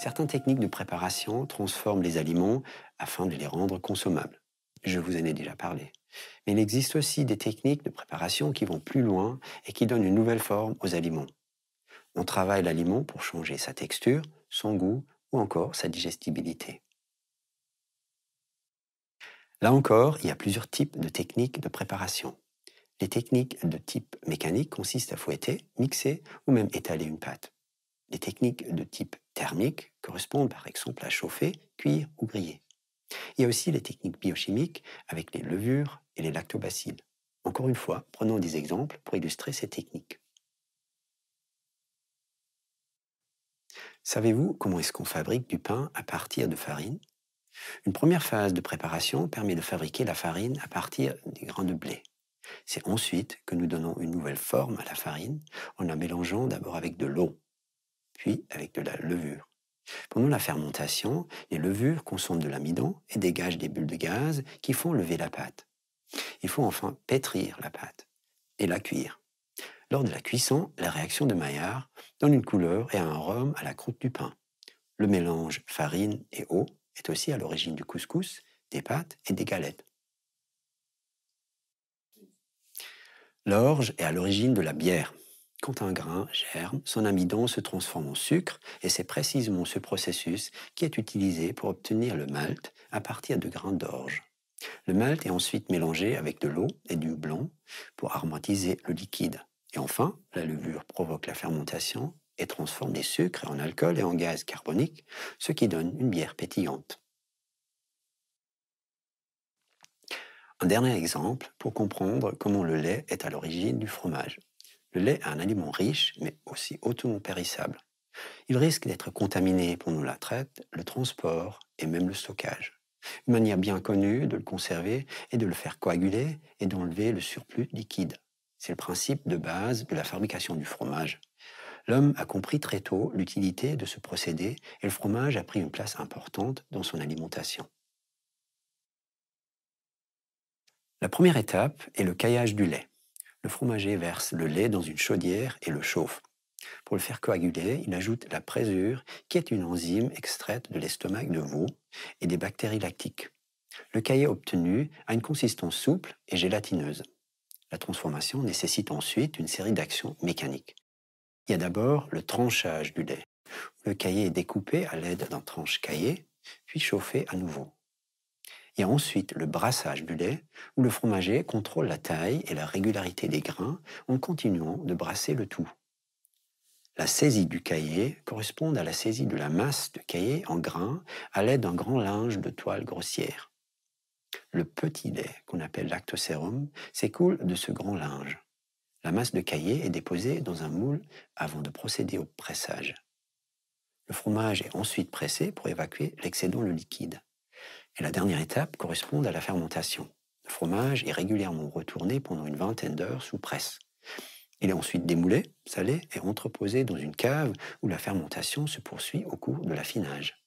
Certaines techniques de préparation transforment les aliments afin de les rendre consommables. Je vous en ai déjà parlé. Mais il existe aussi des techniques de préparation qui vont plus loin et qui donnent une nouvelle forme aux aliments. On travaille l'aliment pour changer sa texture, son goût ou encore sa digestibilité. Là encore, il y a plusieurs types de techniques de préparation. Les techniques de type mécanique consistent à fouetter, mixer ou même étaler une pâte. Les techniques de type thermique correspondent par exemple à chauffer, cuire ou griller. Il y a aussi les techniques biochimiques avec les levures et les lactobacilles. Encore une fois, prenons des exemples pour illustrer ces techniques. Savez-vous comment est-ce qu'on fabrique du pain à partir de farine? Une première phase de préparation permet de fabriquer la farine à partir des grains de blé. C'est ensuite que nous donnons une nouvelle forme à la farine en la mélangeant d'abord avec de l'eau, puis avec de la levure. Pendant la fermentation, les levures consomment de l'amidon et dégagent des bulles de gaz qui font lever la pâte. Il faut enfin pétrir la pâte et la cuire. Lors de la cuisson, la réaction de Maillard donne une couleur et un arôme à la croûte du pain. Le mélange farine et eau est aussi à l'origine du couscous, des pâtes et des galettes. L'orge est à l'origine de la bière. Quand un grain germe, son amidon se transforme en sucre et c'est précisément ce processus qui est utilisé pour obtenir le malt à partir de grains d'orge. Le malt est ensuite mélangé avec de l'eau et du houblon pour aromatiser le liquide. Et enfin, la levure provoque la fermentation et transforme les sucres en alcool et en gaz carbonique, ce qui donne une bière pétillante. Un dernier exemple pour comprendre comment le lait est à l'origine du fromage. Le lait est un aliment riche, mais aussi hautement périssable. Il risque d'être contaminé pendant la traite, le transport et même le stockage. Une manière bien connue de le conserver est de le faire coaguler et d'enlever le surplus liquide. C'est le principe de base de la fabrication du fromage. L'homme a compris très tôt l'utilité de ce procédé et le fromage a pris une place importante dans son alimentation. La première étape est le caillage du lait. Le fromager verse le lait dans une chaudière et le chauffe. Pour le faire coaguler, il ajoute la présure, qui est une enzyme extraite de l'estomac de veau et des bactéries lactiques. Le caillé obtenu a une consistance souple et gélatineuse. La transformation nécessite ensuite une série d'actions mécaniques. Il y a d'abord le tranchage du lait. Le caillé est découpé à l'aide d'un tranche-caillé, puis chauffé à nouveau. Il y a ensuite le brassage du lait, où le fromager contrôle la taille et la régularité des grains en continuant de brasser le tout. La saisie du caillé correspond à la saisie de la masse de caillé en grains à l'aide d'un grand linge de toile grossière. Le petit lait, qu'on appelle lactosérum, s'écoule de ce grand linge. La masse de caillé est déposée dans un moule avant de procéder au pressage. Le fromage est ensuite pressé pour évacuer l'excédent de liquide. Et la dernière étape correspond à la fermentation. Le fromage est régulièrement retourné pendant une vingtaine d'heures sous presse. Il est ensuite démoulé, salé et entreposé dans une cave où la fermentation se poursuit au cours de l'affinage.